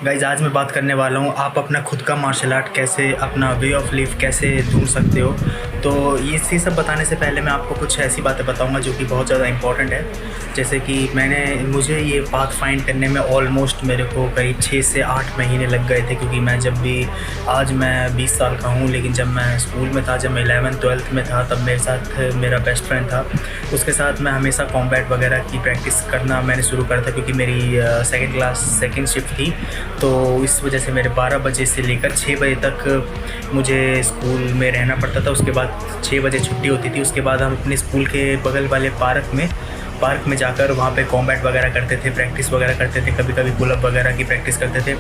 Guys आज मैं बात करने वाला हूँ आप अपना खुद का मार्शल आर्ट कैसे, अपना वे ऑफ लिव कैसे ढूंढ सकते हो। तो ये सब बताने से पहले मैं आपको कुछ ऐसी बातें बताऊंगा जो कि बहुत ज़्यादा इंपॉर्टेंट है। जैसे कि मुझे ये बात फाइंड करने में ऑलमोस्ट मेरे को करीब 6 से 8 महीने लग गए थे, क्योंकि मैं जब भी, आज मैं 20 साल का हूँ, लेकिन जब मैं स्कूल में था, जब मैं 11th-12th में था, तब मेरे साथ मेरा बेस्ट फ्रेंड था। उसके साथ मैं हमेशा कॉम्बैट वगैरह की प्रैक्टिस करना मैंने शुरू करा था, क्योंकि मेरी सेकेंड क्लास सेकेंड शिफ्ट थी। तो इस वजह से मेरे 12 बजे से लेकर 6 बजे तक मुझे स्कूल में रहना पड़ता था। उसके बाद 6 बजे छुट्टी होती थी। उसके बाद हम अपने स्कूल के बगल वाले पार्क में जाकर वहाँ पे कॉम्बैट वगैरह करते थे, प्रैक्टिस वगैरह करते थे, कभी कभी पुलअप वगैरह की प्रैक्टिस करते थे।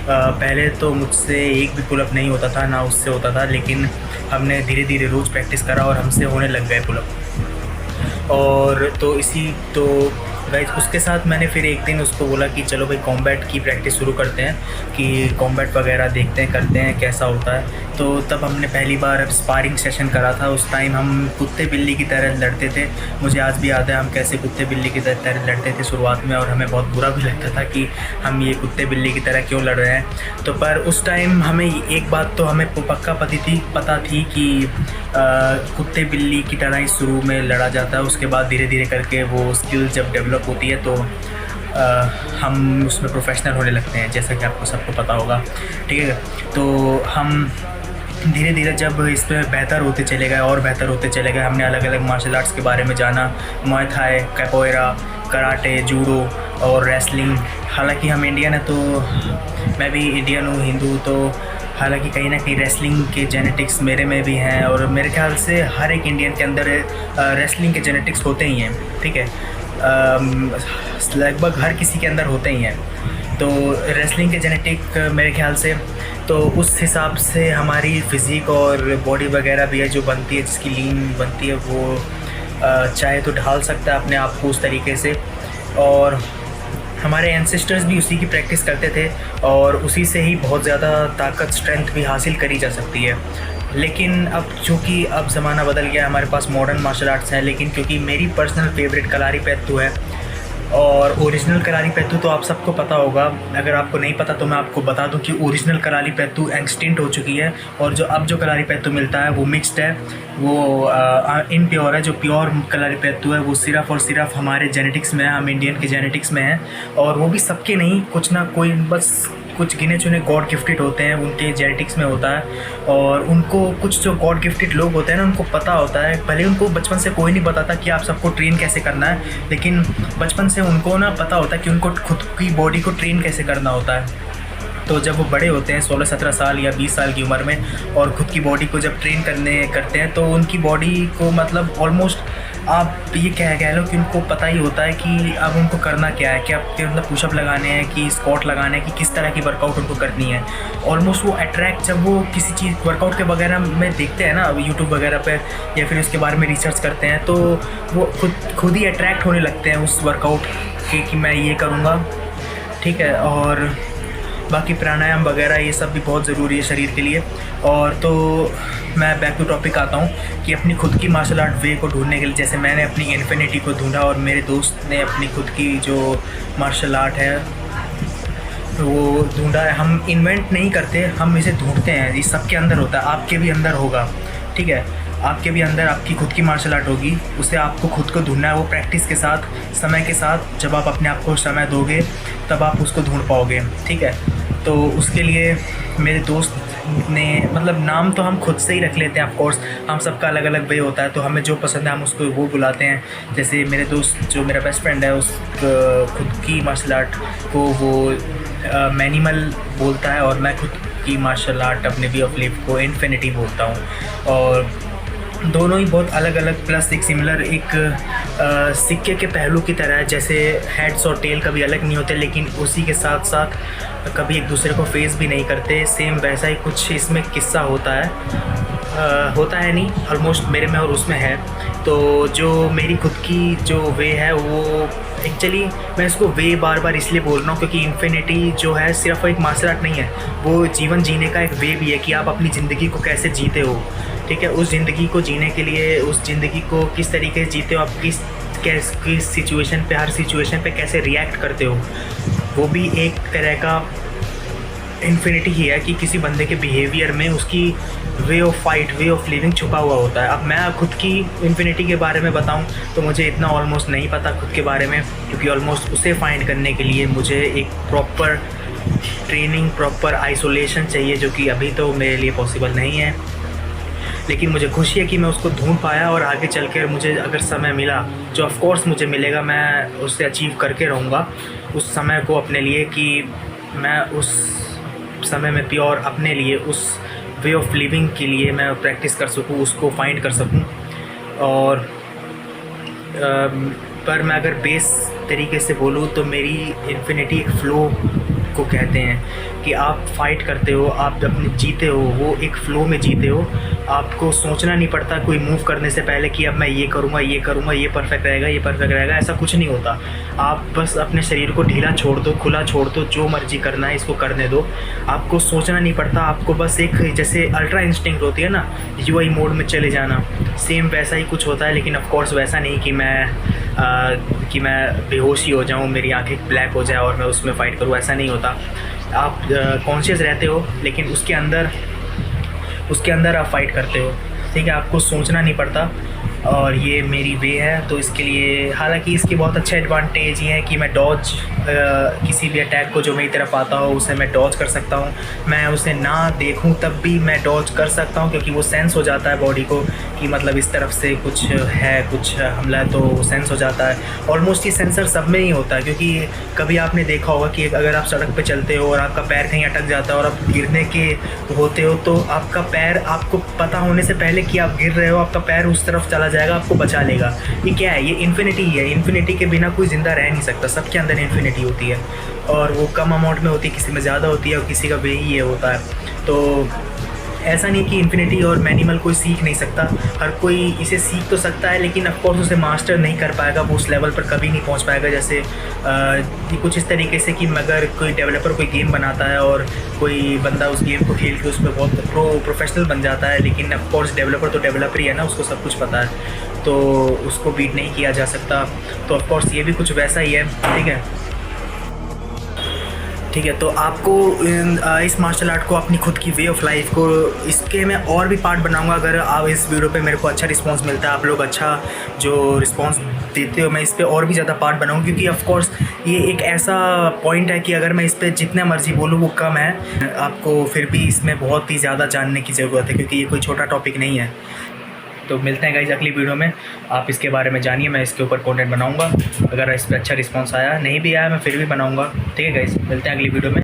पहले तो मुझसे एक भी पुलअप नहीं होता था, ना उससे होता था, लेकिन हमने धीरे धीरे रोज़ प्रैक्टिस करा और हमसे होने लग गए पुलअप। और तो गाइस उसके साथ मैंने फिर एक दिन उसको बोला कि चलो भाई कॉम्बैट की प्रैक्टिस शुरू करते हैं, कि कॉम्बैट वगैरह देखते हैं, करते हैं कैसा होता है। तो तब हमने पहली बार स्पारिंग सेशन करा था। उस टाइम हम कुत्ते बिल्ली की तरह लड़ते थे। मुझे आज भी याद है हम कैसे कुत्ते बिल्ली की तरह लड़ते थे शुरुआत में, और हमें बहुत बुरा भी लगता था कि हम ये कुत्ते बिल्ली की तरह क्यों लड़ रहे हैं। तो पर उस टाइम हमें एक बात तो हमें पक्का पता थी कि कुत्ते बिल्ली की तरह ही शुरू में लड़ा जाता है। उसके बाद धीरे धीरे करके वो स्किल जब डेवलप होती है तो हम उसमें प्रोफेशनल होने लगते हैं, जैसा कि आपको सबको पता होगा। ठीक है, तो हम धीरे धीरे जब इसमें बेहतर होते चले गए और बेहतर होते चले गए, हमने अलग अलग मार्शल आर्ट्स के बारे में जाना, मुआय थाई, कैपोएरा, कराटे, जूडो और रेसलिंग। हालांकि हम इंडियन हैं, तो मैं भी इंडियन हूँ, हिंदू, तो हालांकि कहीं ना कहीं रेसलिंग के जेनेटिक्स मेरे में भी हैं, और मेरे ख्याल से हर एक इंडियन के अंदर रेसलिंग के जेनेटिक्स होते ही हैं। ठीक है, लगभग हर किसी के अंदर होते ही हैं। तो रेसलिंग के जेनेटिक मेरे ख्याल से, तो उस हिसाब से हमारी फ़िज़िक और बॉडी वगैरह भी है जो बनती है, जिसकी लीन बनती है, वो चाहे तो ढाल सकता है अपने आप को उस तरीके से। और हमारे एंसेस्टर्स भी उसी की प्रैक्टिस करते थे, और उसी से ही बहुत ज़्यादा ताकत, स्ट्रेंथ भी हासिल करी जा सकती है। लेकिन अब चूँकि अब ज़माना बदल गया, हमारे पास मॉडर्न मार्शल आर्ट्स हैं, लेकिन क्योंकि मेरी पर्सनल फेवरेट कलारीपयत्तु है, और ओरिजिनल कलारीपयत्तु तो आप सबको पता होगा। अगर आपको नहीं पता तो मैं आपको बता दूं कि ओरिजिनल कलारीपयत्तु एक्सटिंक्ट हो चुकी है, और जो कलारीपयत्तु मिलता है वो मिक्स्ड है, वो इनप्योर है। जो प्योर कलारीपयत्तु है वो सिर्फ़ और सिर्फ हमारे जेनेटिक्स में है, हम इंडियन के जेनेटिक्स में है। और वो भी सबके नहीं, कुछ ना कोई, बस कुछ गिने चुने गॉड गिफ्टेड होते हैं, उनके जेनेटिक्स में होता है। और उनको, कुछ जो गॉड गिफ्टेड लोग होते हैं ना, उनको पता होता है, भले उनको बचपन से कोई नहीं बताता कि आप सबको ट्रेन कैसे करना है, लेकिन बचपन से उनको ना पता होता है कि उनको खुद की बॉडी को ट्रेन कैसे करना होता है। तो जब वो बड़े होते हैं 16-17 साल या 20 साल की उम्र में, और ख़ुद की बॉडी को जब ट्रेन करते हैं, तो उनकी बॉडी को मतलब ऑलमोस्ट आप ये कह लो कि उनको पता ही होता है कि अब उनको करना क्या है, कि अब मतलब पुशअप लगाने हैं कि स्क्वाट लगाने हैं, कि किस तरह की वर्कआउट उनको करनी है। ऑलमोस्ट वो अट्रैक्ट, जब वो किसी चीज़ वर्कआउट के वगैरह में देखते हैं ना यूट्यूब वगैरह पे, या फिर उसके बारे में रिसर्च करते हैं, तो वो खुद ही अट्रैक्ट होने लगते हैं उस वर्कआउट के, कि मैं ये करूँगा। ठीक है, और बाकी प्राणायाम वगैरह ये सब भी बहुत ज़रूरी है शरीर के लिए। और तो मैं बैक टू टॉपिक आता हूँ कि अपनी खुद की मार्शल आर्ट वे को ढूंढने के लिए, जैसे मैंने अपनी इन्फिनिटी को ढूंढा, और मेरे दोस्त ने अपनी खुद की जो मार्शल आर्ट है वो ढूंढा है। हम इन्वेंट नहीं करते, हम इसे ढूंढते हैं। ये सबके अंदर होता है, आपके भी अंदर होगा। ठीक है, आपके भी अंदर आपकी खुद की मार्शल आर्ट होगी, उसे आपको खुद को ढूंढना है। वो प्रैक्टिस के साथ, समय के साथ, जब आप अपने आप को समय दोगे तब आप उसको ढूंढ पाओगे। ठीक है, तो उसके लिए मेरे दोस्त ने, मतलब नाम तो हम खुद से ही रख लेते हैं, ऑफ कोर्स हम सबका अलग अलग वे होता है, तो हमें जो पसंद है हम उसको वो बुलाते हैं। जैसे मेरे दोस्त, जो मेरा बेस्ट फ्रेंड है, उस खुद की मार्शल आर्ट को वो मैनिमल बोलता है, और मैं खुद की मार्शल आर्ट अपने वे ऑफ लिव को इन्फिनिटी बोलता हूँ। और दोनों ही बहुत अलग अलग, प्लस एक सिमिलर, एक सिक्के के पहलू की तरह है। जैसे हेड्स और टेल कभी अलग नहीं होते, लेकिन उसी के साथ साथ कभी एक दूसरे को फेस भी नहीं करते। सेम वैसा ही कुछ इसमें किस्सा होता है नहीं, ऑलमोस्ट मेरे में और उसमें है। तो जो मेरी खुद की जो वे है, वो एक्चुअली मैं इसको वे बार बार इसलिए बोल रहा हूँ क्योंकि इन्फिनिटी जो है सिर्फ एक मार्शल आर्ट नहीं है, वो जीवन जीने का एक वे भी है, कि आप अपनी ज़िंदगी को कैसे जीते हो। ठीक है, उस ज़िंदगी को जीने के लिए, उस ज़िंदगी को किस तरीके से जीते हो, आप किस सिचुएशन पे, हर सिचुएशन पे कैसे रिएक्ट करते हो, वो भी एक तरह का इन्फिनिटी ही है कि किसी बंदे के बिहेवियर में उसकी way of fight, way of living छुपा हुआ होता है। अब मैं खुद की इन्फिनिटी के बारे में बताऊं तो मुझे इतना ऑलमोस्ट नहीं पता खुद के बारे में, क्योंकि ऑलमोस्ट उसे फाइंड करने के लिए मुझे एक प्रॉपर ट्रेनिंग, प्रॉपर आइसोलेशन चाहिए, जो कि अभी तो मेरे लिए पॉसिबल नहीं है। लेकिन मुझे खुशी है कि मैं उसको ढूंढ पाया, और आगे चल कर मुझे अगर समय मिला, जो ऑफ कोर्स मुझे मिलेगा, मैं उससे अचीव करके रहूँगा उस समय को अपने लिए, कि मैं उस समय में प्योर अपने लिए उस वे ऑफ लिविंग के लिए मैं प्रैक्टिस कर सकूँ, उसको फाइंड कर सकूँ। और पर मैं अगर बेस तरीके से बोलूँ तो मेरी इन्फिनिटी एक फ़्लो को कहते हैं, कि आप फाइट करते हो, आप अपने जीते हो, वो एक फ़्लो में जीते हो। आपको सोचना नहीं पड़ता कोई मूव करने से पहले कि अब मैं ये करूँगा, ये करूँगा, ये परफेक्ट रहेगा, ये परफेक्ट रहेगा, ऐसा कुछ नहीं होता। आप बस अपने शरीर को ढीला छोड़ दो, खुला छोड़ दो, जो मर्जी करना है इसको करने दो। आपको सोचना नहीं पड़ता, आपको बस एक जैसे अल्ट्रा इंस्टिंक्ट होती है ना, यूआई मोड में चले जाना, सेम वैसा ही कुछ होता है। लेकिन ऑफ कोर्स वैसा नहीं कि मैं बेहोश ही हो जाऊँ, मेरी आंखें ब्लैक हो जाए और मैं उसमें फ़ाइट करूँ, ऐसा नहीं होता। आप कॉन्शियस रहते हो, लेकिन उसके अंदर आप फाइट करते हो, ठीक है। आपको सोचना नहीं पड़ता, और ये मेरी वे है। तो इसके लिए हालांकि इसके बहुत अच्छे एडवांटेज ये हैं कि मैं डॉज किसी भी अटैक को जो मेरी तरफ आता हो उसे मैं डॉज कर सकता हूँ। मैं उसे ना देखूँ तब भी मैं डॉज कर सकता हूँ, क्योंकि वो सेंस हो जाता है बॉडी को कि मतलब इस तरफ से कुछ है, कुछ हमला है, तो वो सेंस हो जाता है। ऑलमोस्ट ये सेंसर सब में ही होता है, क्योंकि कभी आपने देखा होगा कि अगर आप सड़क पे चलते हो और आपका पैर कहीं अटक जाता है और आप गिरने के होते हो, तो आपका पैर, आपको पता होने से पहले कि आप गिर रहे हो, आपका पैर उस तरफ चला जाएगा, आपको बचा लेगा। ये क्या है? ये इन्फिनिटी है। इन्फिनिटी के बिना कोई ज़िंदा रह नहीं सकता। सबके अंदर इन्फिनिटी होती है, और वो कम अमाउंट में होती है, किसी में ज़्यादा होती है, और किसी का वे ही ये होता है। तो ऐसा नहीं कि इन्फिनिटी और मैनिमल कोई सीख नहीं सकता, हर कोई इसे सीख तो सकता है, लेकिन ऑफ कोर्स उसे मास्टर नहीं कर पाएगा, वो उस लेवल पर कभी नहीं पहुंच पाएगा। जैसे कुछ इस तरीके से कि अगर कोई डेवलपर कोई गेम बनाता है और कोई बंदा उस गेम को खेल के उसमें बहुत प्रोफेशनल बन जाता है, लेकिन ऑफ कोर्स डेवलपर तो डेवलपर ही है ना, उसको सब कुछ पता है, तो उसको बीट नहीं किया जा सकता। तो ऑफ कोर्स ये भी कुछ वैसा ही है, ठीक है। तो आपको इस मार्शल आर्ट को, अपनी खुद की वे ऑफ लाइफ को, इसके मैं और भी पार्ट बनाऊंगा। अगर आप इस वीडियो पे मेरे को अच्छा रिस्पांस मिलता है, आप लोग अच्छा जो रिस्पांस देते हो, मैं इस पे और भी ज़्यादा पार्ट बनाऊंगा, क्योंकि ऑफ कोर्स ये एक ऐसा पॉइंट है कि अगर मैं इस पे जितना मर्जी बोलूँ वो कम है। आपको फिर भी इसमें बहुत ही ज़्यादा जानने की ज़रूरत है, क्योंकि ये कोई छोटा टॉपिक नहीं है। तो मिलते हैं गाइस अगली वीडियो में। आप इसके बारे में जानिए, मैं इसके ऊपर कंटेंट बनाऊंगा। अगर इस पर अच्छा रिस्पांस आया, नहीं भी आया, मैं फिर भी बनाऊंगा, ठीक है गाइस। मिलते हैं अगली वीडियो में।